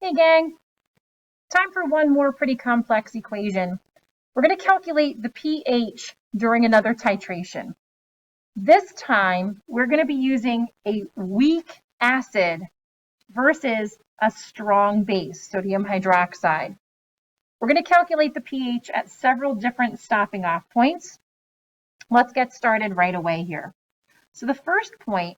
Hey gang, time for one more pretty complex equation. We're going to calculate the pH during another titration. This time, we're going to be using a weak acid versus a strong base, sodium hydroxide. We're going to calculate the pH at several different stopping off points. Let's get started right away here. So the first point,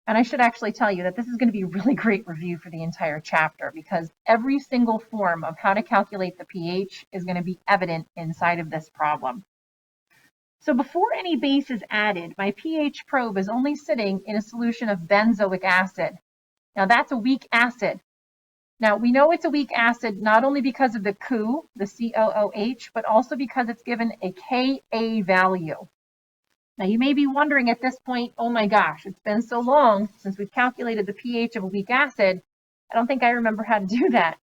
and I should actually tell you that this is going to be a really great review for the entire chapter because every single form of how to calculate the pH is going to be evident inside of this problem. So before any base is added, my pH probe is only sitting in a solution of benzoic acid. Now that's a weak acid. Now we know it's a weak acid not only because of the COOH, the COOH, but also because it's given a Ka value. Now you may be wondering at this point, oh my gosh, it's been so long since we've calculated the pH of a weak acid. I don't think I remember how to do that.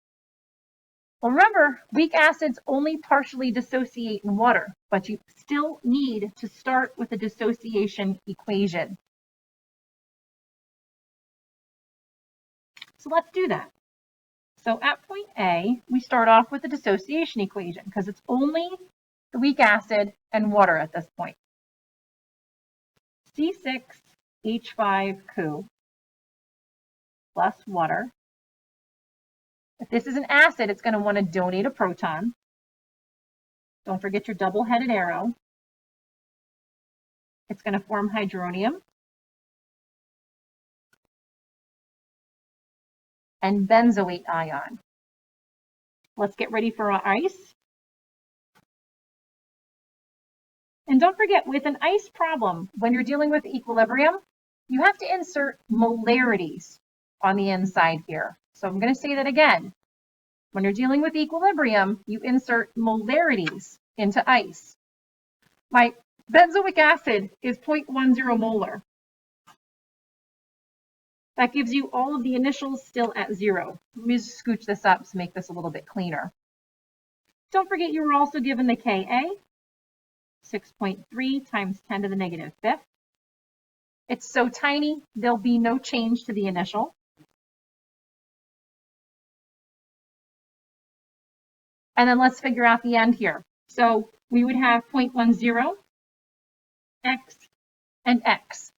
Well, remember, weak acids only partially dissociate in water, but you still need to start with a dissociation equation. So let's do that. So at point A, we start off with the dissociation equation because it's only the weak acid and water at this point. C6H5 COOH plus water. If this is an acid, it's going to want to donate a proton. Don't forget your double-headed arrow. It's going to form hydronium and benzoate ion. Let's get ready for our ice. And don't forget, with an ice problem, when you're dealing with equilibrium, you have to insert molarities on the inside here. So I'm going to say that again. When you're dealing with equilibrium, you insert molarities into ice. My benzoic acid is 0.10 molar. That gives you all of the initials still at 0. Let me just scooch this up to make this a little bit cleaner. Don't forget you were also given the Ka, 6.3 times 10 to the negative fifth. It's so tiny, there'll be no change to the initial. And then let's figure out the end here. So we would have 0.10, x, and x.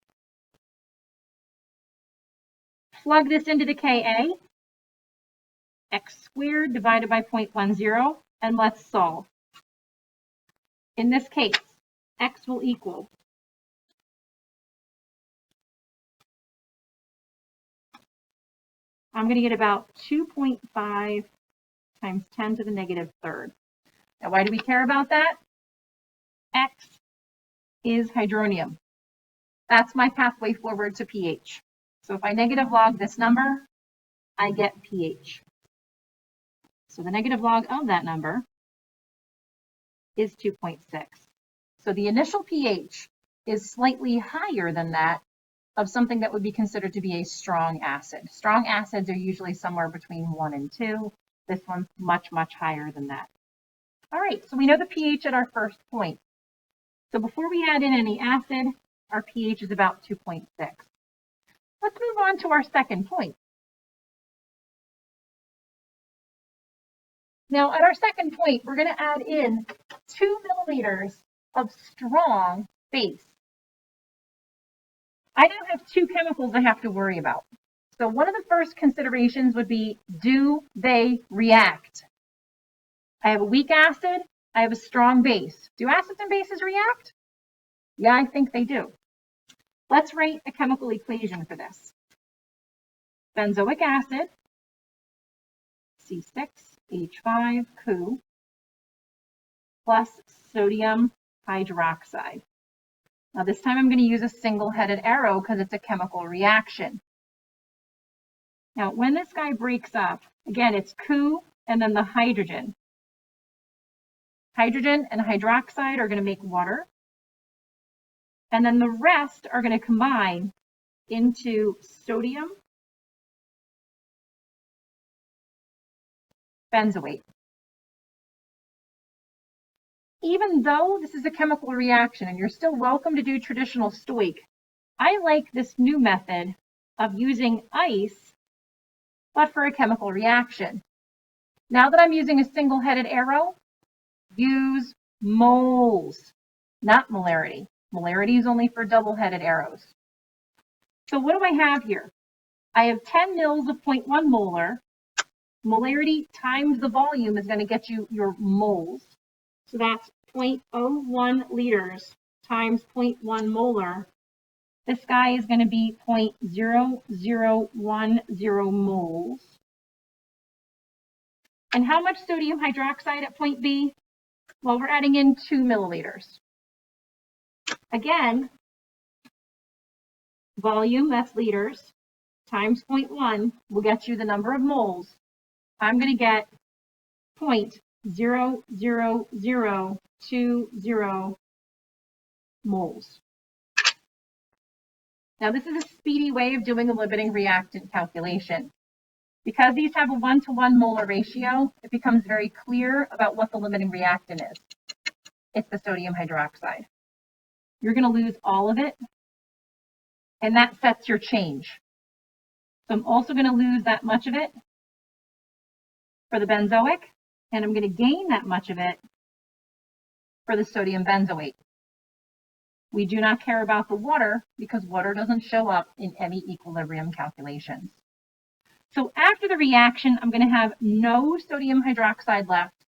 Plug this into the Ka, x squared divided by 0.10, and let's solve. In this case, x will equal I'm going to get about 2.5 times 10 to the negative third. Now, why do we care about that? X is hydronium. That's my pathway forward to pH. So if I negative log this number, I get pH. So the negative log of that number is 2.6. So the initial pH is slightly higher than that of something that would be considered to be a strong acid. Strong acids are usually somewhere between 1 and 2. This one's much, much higher than that. All right, so we know the pH at our first point. So before we add in any acid, our pH is about 2.6. Let's move on to our second point. Now, at our second point, we're going to add in 2 milliliters of strong base. I now have 2 chemicals I have to worry about. So one of the first considerations would be, do they react? I have a weak acid, I have a strong base. Do acids and bases react? Yeah, I think they do. Let's write a chemical equation for this. Benzoic acid, C6H5 COOH, plus sodium hydroxide. Now this time I'm going to use a single-headed arrow because it's a chemical reaction. Now when this guy breaks up, again it's COOH and then the hydrogen. Hydrogen and hydroxide are going to make water. And then the rest are going to combine into sodium benzoate. Even though this is a chemical reaction and you're still welcome to do traditional stoic, I like this new method of using ice but for a chemical reaction. Now that I'm using a single-headed arrow, use moles, not molarity. Molarity is only for double-headed arrows. So what do I have here? I have 10 mils of 0.1 molar. Molarity times the volume is going to get you your moles. So that's 0.01 liters times 0.1 molar. This guy is going to be 0.0010 moles. And how much sodium hydroxide at point B? Well, we're adding in 2 milliliters. Again, volume, that's liters, times 0.1 will get you the number of moles. I'm going to get 0.00020 moles. Now, this is a speedy way of doing a limiting reactant calculation. Because these have a 1-to-1 molar ratio, it becomes very clear about what the limiting reactant is. It's the sodium hydroxide. You're going to lose all of it, and that sets your change. So I'm also going to lose that much of it for the benzoic, and I'm going to gain that much of it for the sodium benzoate. We do not care about the water because water doesn't show up in any equilibrium calculations. So after the reaction, I'm going to have no sodium hydroxide left.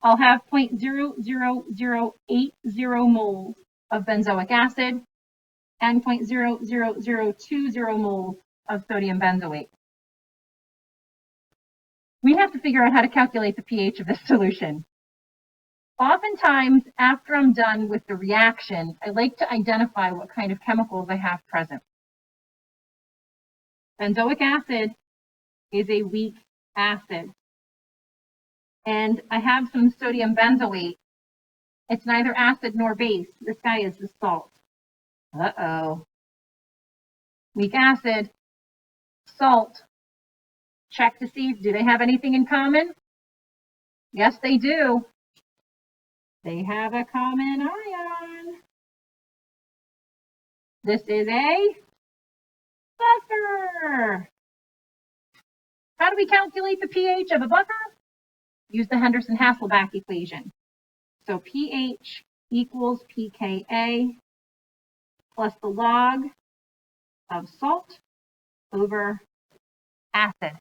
I'll have 0.00080 moles of benzoic acid and 0.00020 moles of sodium benzoate. We have to figure out how to calculate the pH of this solution. Oftentimes, after I'm done with the reaction, I like to identify what kind of chemicals I have present. Benzoic acid is a weak acid. And I have some sodium benzoate. It's neither acid nor base. This guy is the salt. Uh-oh. Weak acid, salt. Check to see, do they have anything in common? Yes, they do. They have a common ion. This is a buffer. How do we calculate the pH of a buffer? Use the Henderson Hassleback equation. So pH equals pKa plus the log of salt over acid.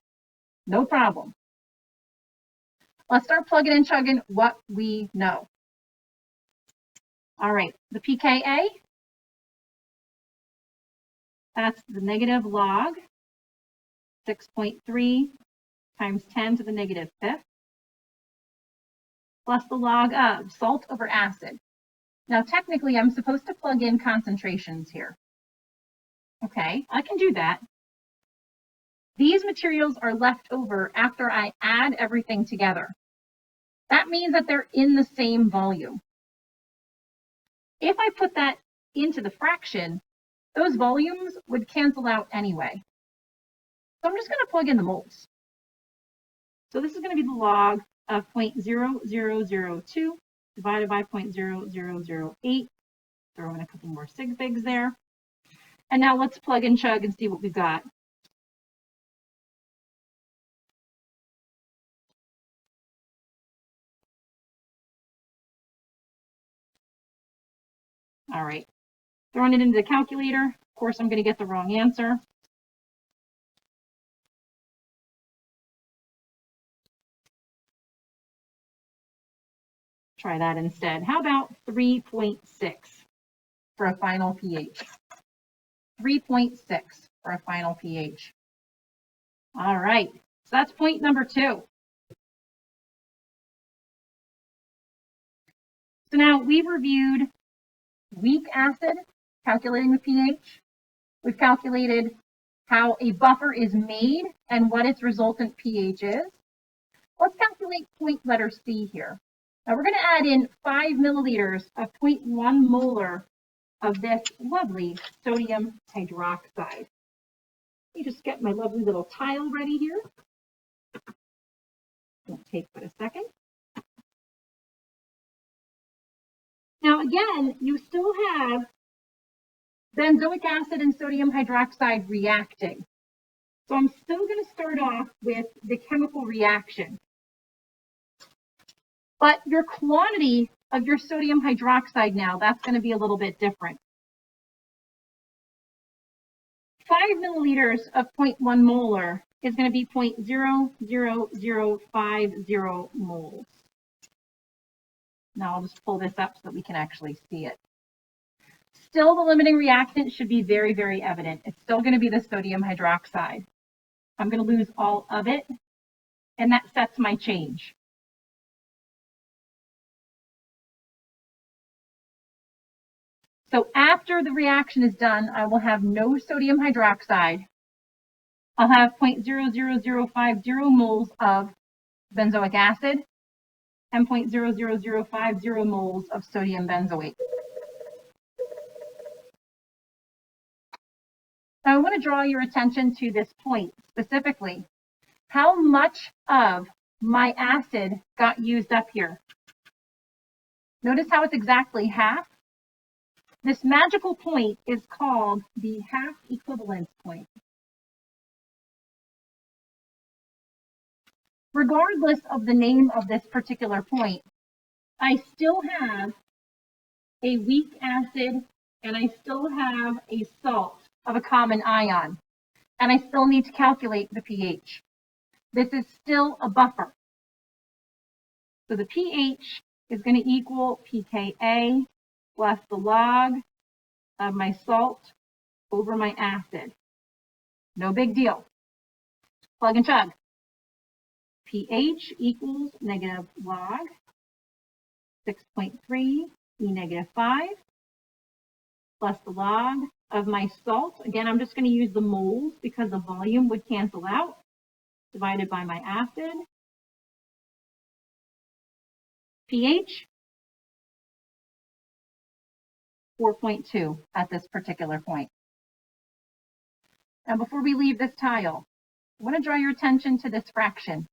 No problem. Let's start plugging and chugging what we know. All right, the pKa, that's the negative log, 6.3 times 10 to the negative fifth, plus the log of salt over acid. Now, technically, I'm supposed to plug in concentrations here. Okay, I can do that. These materials are left over after I add everything together. That means that they're in the same volume. If I put that into the fraction, those volumes would cancel out anyway. So I'm just going to plug in the moles. So this is going to be the log of 0.0002 divided by 0.0008. Throw in a couple more sig figs there. And now let's plug and chug and see what we've got. All right, throwing it into the calculator. Of course, I'm going to get the wrong answer. Try that instead. How about 3.6 for a final pH? 3.6 for a final pH. All right, so that's point number 2. So now we've reviewed weak acid, calculating the pH. We've calculated how a buffer is made and what its resultant pH is. Let's calculate point letter C here. Now we're going to add in 5 milliliters of 0.1 molar of this lovely sodium hydroxide. Let me just get my lovely little tile ready here. Won't take but a second. Now again, you still have benzoic acid and sodium hydroxide reacting. So I'm still going to start off with the chemical reaction. But your quantity of your sodium hydroxide now, that's going to be a little bit different. 5 milliliters of 0.1 molar is going to be 0.00050 moles. Now I'll just pull this up so that we can actually see it. Still, the limiting reactant should be very, very evident. It's still going to be the sodium hydroxide. I'm going to lose all of it, and that sets my change. So after the reaction is done, I will have no sodium hydroxide. I'll have 0.00050 moles of benzoic acid and 0.00050 moles of sodium benzoate. Now I want to draw your attention to this point specifically. How much of my acid got used up here? Notice how it's exactly half. This magical point is called the half equivalence point. Regardless of the name of this particular point, I still have a weak acid and I still have a salt of a common ion, and I still need to calculate the pH. This is still a buffer. So the pH is going to equal pKa plus the log of my salt over my acid. No big deal. Plug and chug. pH equals negative log 6.3 E negative 5 plus the log of my salt. Again, I'm just going to use the moles because the volume would cancel out, divided by my acid. pH 4.2 at this particular point. Now, before we leave this tile, I want to draw your attention to this fraction.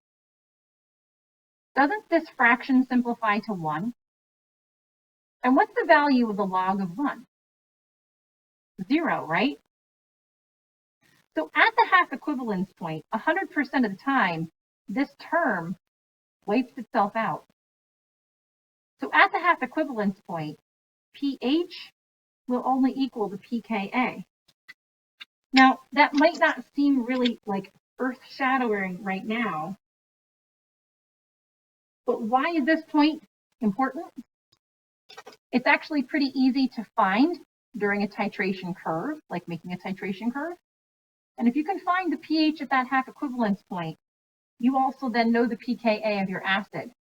Doesn't this fraction simplify to 1? And what's the value of the log of 1? 0, right? So at the half equivalence point, 100% of the time, this term wipes itself out. So at the half equivalence point, pH will only equal the pKa. Now, that might not seem really like earth-shattering right now, but why is this point important? It's actually pretty easy to find during a titration curve, like making a titration curve. And if you can find the pH at that half equivalence point, you also then know the pKa of your acid.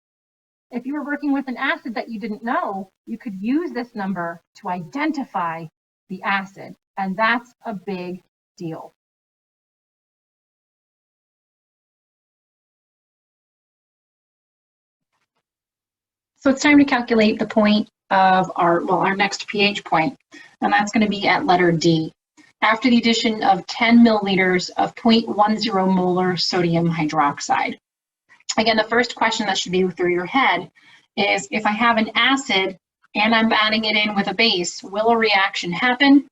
If you were working with an acid that you didn't know, you could use this number to identify the acid, and that's a big deal. So it's time to calculate the point of our next pH point, and that's going to be at letter D, after the addition of 10 milliliters of 0.10 molar sodium hydroxide. Again, the first question that should be through your head is, if I have an acid and I'm adding it in with a base, will a reaction happen?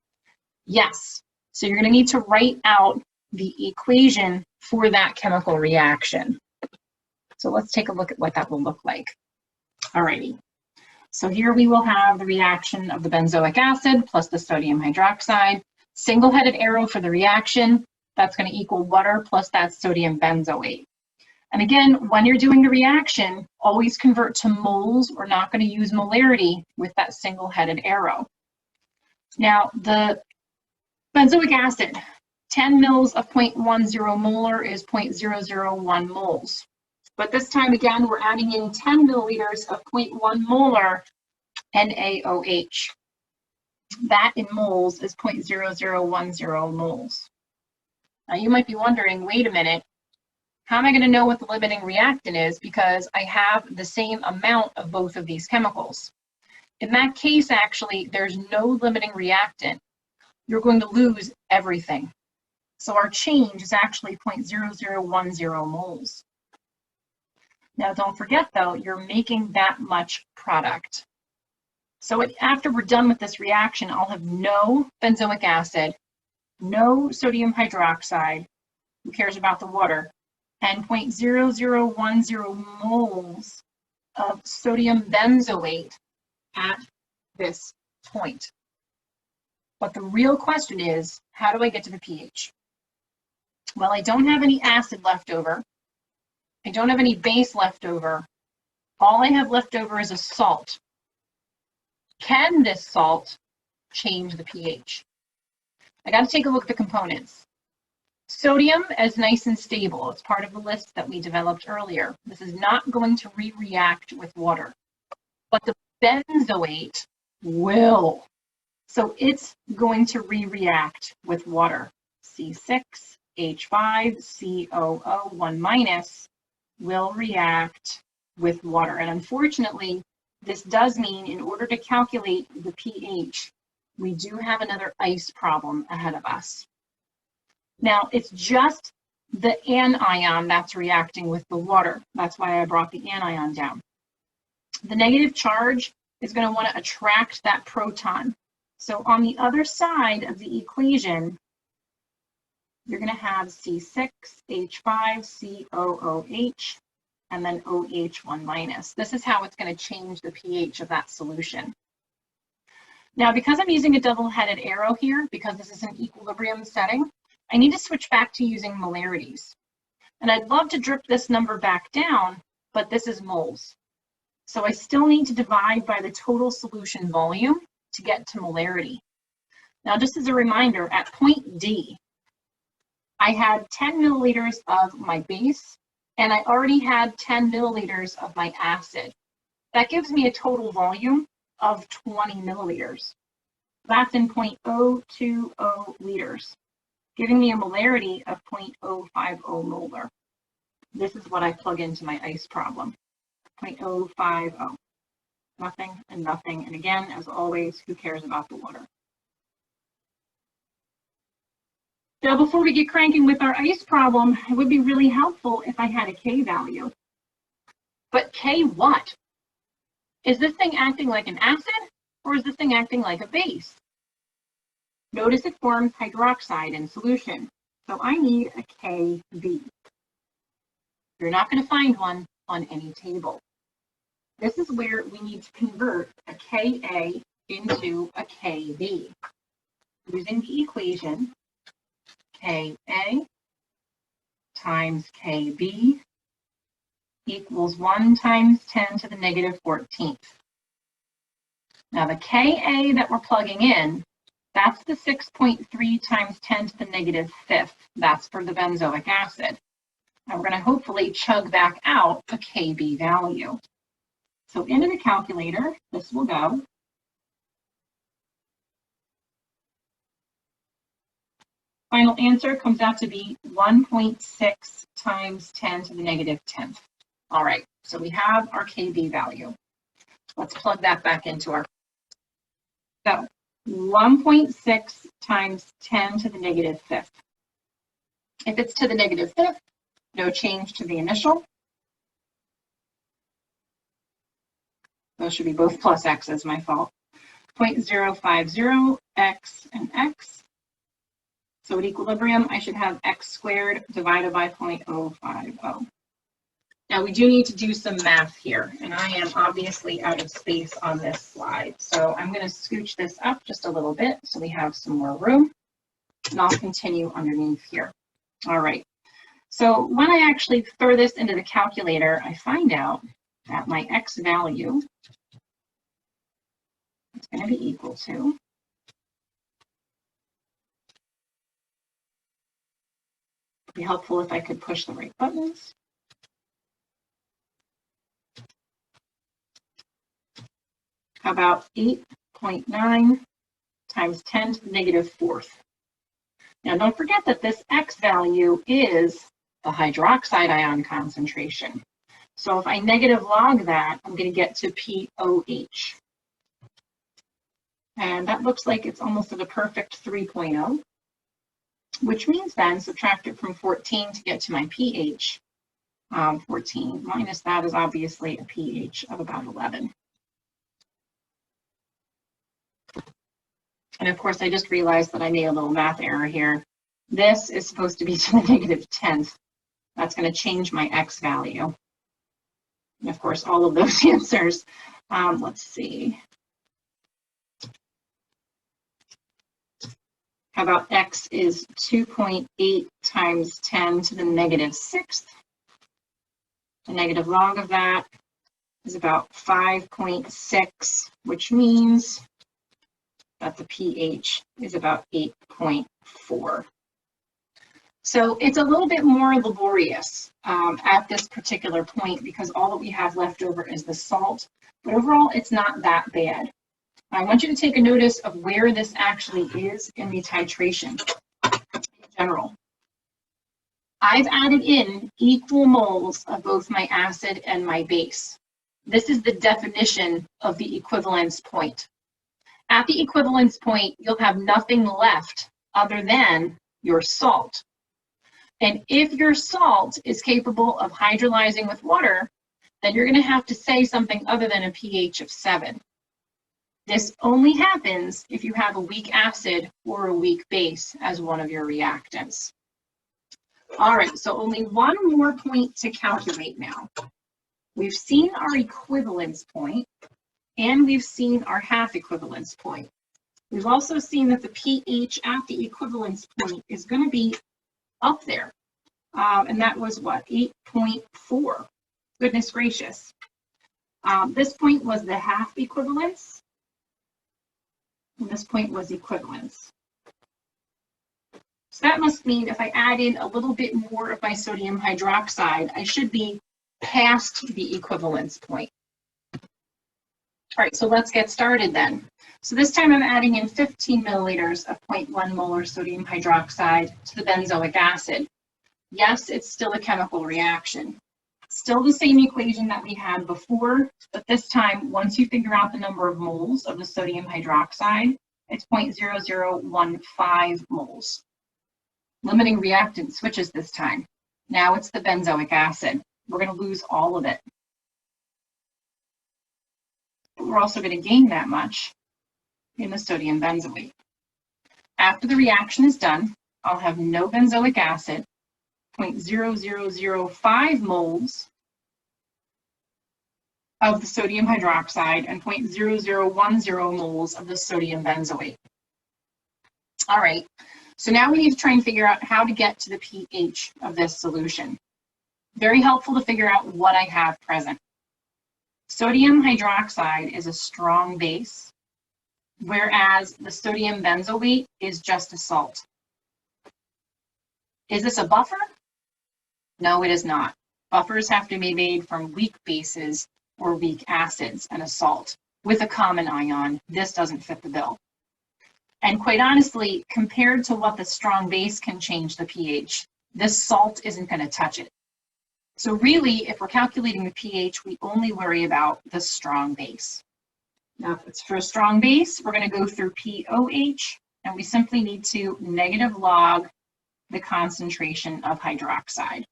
Yes. So you're going to need to write out the equation for that chemical reaction. So let's take a look at what that will look like. Alrighty. So here we will have the reaction of the benzoic acid plus the sodium hydroxide. Single-headed arrow for the reaction. That's going to equal water plus that sodium benzoate. And again, when you're doing the reaction, always convert to moles. We're not going to use molarity with that single-headed arrow. Now, the benzoic acid, 10 mils of 0.10 molar is 0.001 moles. But this time, again, we're adding in 10 milliliters of 0.1 molar NaOH. That in moles is 0.0010 moles. Now, you might be wondering, wait a minute, how am I going to know what the limiting reactant is, because I have the same amount of both of these chemicals? In that case, actually, there's no limiting reactant. You're going to lose everything. So our change is actually 0.0010 moles. Now, don't forget, though, you're making that much product. So after we're done with this reaction, I'll have no benzoic acid, no sodium hydroxide, Who cares about the water? And 0.0010 moles of sodium benzoate at this point. But the real question is, how do I get to the pH? Well, I don't have any acid left over. I don't have any base left over. All I have left over is a salt. Can this salt change the pH? I got to take a look at the components. Sodium is nice and stable. It's part of the list that we developed earlier. This is not going to react with water, but the benzoate will. So it's going to react with water. C6H5COO 1- will react with water. And unfortunately, this does mean in order to calculate the pH, we do have another ice problem ahead of us. Now, it's just the anion that's reacting with the water. That's why I brought the anion down. The negative charge is going to want to attract that proton. So on the other side of the equation, you're going to have C6H5COOH and then OH1-. This is how it's going to change the pH of that solution. Now, because I'm using a double-headed arrow here, because this is an equilibrium setting, I need to switch back to using molarities. And I'd love to drip this number back down, but this is moles. So I still need to divide by the total solution volume to get to molarity. Now, just as a reminder, at point D, I had 10 milliliters of my base, and I already had 10 milliliters of my acid. That gives me a total volume of 20 milliliters. That's in 0.020 liters, giving me a molarity of 0.050 molar. This is what I plug into my ice problem, 0.050. Nothing and nothing. And again, as always, who cares about the water? Now, before we get cranking with our ice problem, it would be really helpful if I had a K value. But K what? Is this thing acting like an acid, or is this thing acting like a base? Notice it forms hydroxide in solution, so I need a Kb. You're not going to find one on any table. This is where we need to convert a Ka into a Kb. Using the equation, Ka times Kb equals 1 times 10 to the negative 14th. Now the Ka that we're plugging in, that's the 6.3 times 10 to the negative 5th. That's for the benzoic acid. And we're going to hopefully chug back out a Kb value. So into the calculator, this will go. Final answer comes out to be 1.6 times 10 to the negative 10th. All right, so we have our Kb value. Let's plug that back into our. So 1.6 times 10 to the negative 5th. If it's to the negative 5th, no change to the initial. Those should be both plus x's, my fault. 0.050 x and x. So at equilibrium, I should have x squared divided by 0.050. Now we do need to do some math here, and I am obviously out of space on this slide. So I'm going to scooch this up just a little bit so we have some more room, and I'll continue underneath here. All right. So when I actually throw this into the calculator, I find out that my x value is going to be equal to it'd be helpful if I could push the right buttons. How about 8.9 times 10 to the negative 4th? Now don't forget that this x value is the hydroxide ion concentration. So if I negative log that, I'm going to get to POH. And that looks like it's almost at a perfect 3.0, which means then subtract it from 14 to get to my pH. 14 minus that is obviously a pH of about 11. And of course, I just realized that I made a little math error here. This is supposed to be to the negative 10th. That's going to change my x value. And of course, all of those answers. Let's see. How about x is 2.8 times 10 to the negative 6th? The negative log of that is about 5.6, which means that the pH is about 8.4. So it's a little bit more laborious at this particular point because all that we have left over is the salt, but overall it's not that bad. I want you to take a notice of where this actually is in the titration in general. I've added in equal moles of both my acid and my base. This is the definition of the equivalence point. At the equivalence point, you'll have nothing left other than your salt. And if your salt is capable of hydrolyzing with water, then you're going to have to say something other than a pH of 7. This only happens if you have a weak acid or a weak base as one of your reactants. All right, so only one more point to calculate now. We've seen our equivalence point, and we've seen our half equivalence point. We've also seen that the pH at the equivalence point is going to be up there. And that was what, 8.4. Goodness gracious. This point was the half equivalence. And this point was equivalence. So that must mean if I add in a little bit more of my sodium hydroxide, I should be past the equivalence point. All right, so let's get started then. So this time I'm adding in 15 milliliters of 0.1 molar sodium hydroxide to the benzoic acid. Yes, it's still a chemical reaction. Still the same equation that we had before, but this time, once you figure out the number of moles of the sodium hydroxide, it's 0.0015 moles. Limiting reactant switches this time. Now it's the benzoic acid. We're going to lose all of it. But we're also going to gain that much in the sodium benzoate. After the reaction is done, I'll have no benzoic acid, 0.0005 moles of the sodium hydroxide and 0.0010 moles of the sodium benzoate. All right, so now we need to try and figure out how to get to the pH of this solution. Very helpful to figure out what I have present. Sodium hydroxide is a strong base, whereas the sodium benzoate is just a salt. Is this a buffer? No, it is not. Buffers have to be made from weak bases or weak acids and a salt with a common ion. This doesn't fit the bill. And quite honestly, compared to what the strong base can change the pH, this salt isn't going to touch it. So really, if we're calculating the pH, we only worry about the strong base. Now, if it's for a strong base, we're going to go through POH, and we simply need to negative log the concentration of hydroxide.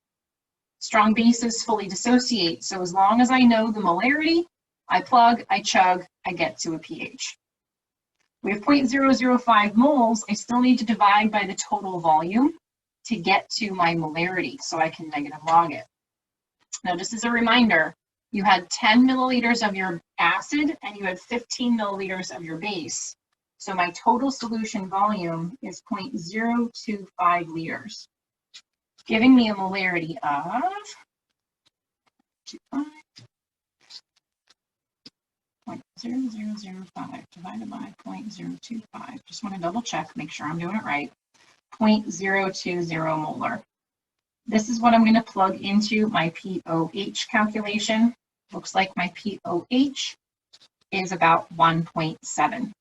Strong bases fully dissociate, so as long as I know the molarity, I plug, I chug, I get to a pH. We have 0.005 moles. I still need to divide by the total volume to get to my molarity, so I can negative log it. Now, just as a reminder, you had 10 milliliters of your acid and you had 15 milliliters of your base. So my total solution volume is 0.025 liters, giving me a molarity of 0.0005 divided by 0.025. Just want to double check, make sure I'm doing it right. 0.020 molar. This is what I'm going to plug into my POH calculation. Looks like my POH is about 1.7.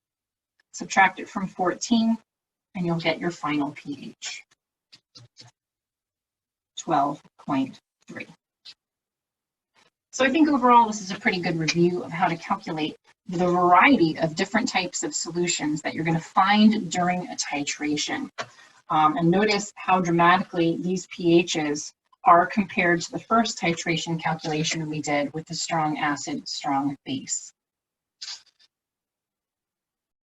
Subtract it from 14 and you'll get your final pH, 12.3. So I think overall this is a pretty good review of how to calculate the variety of different types of solutions that you're going to find during a titration. And notice how dramatically these pHs are compared to the first titration calculation we did with the strong acid, strong base.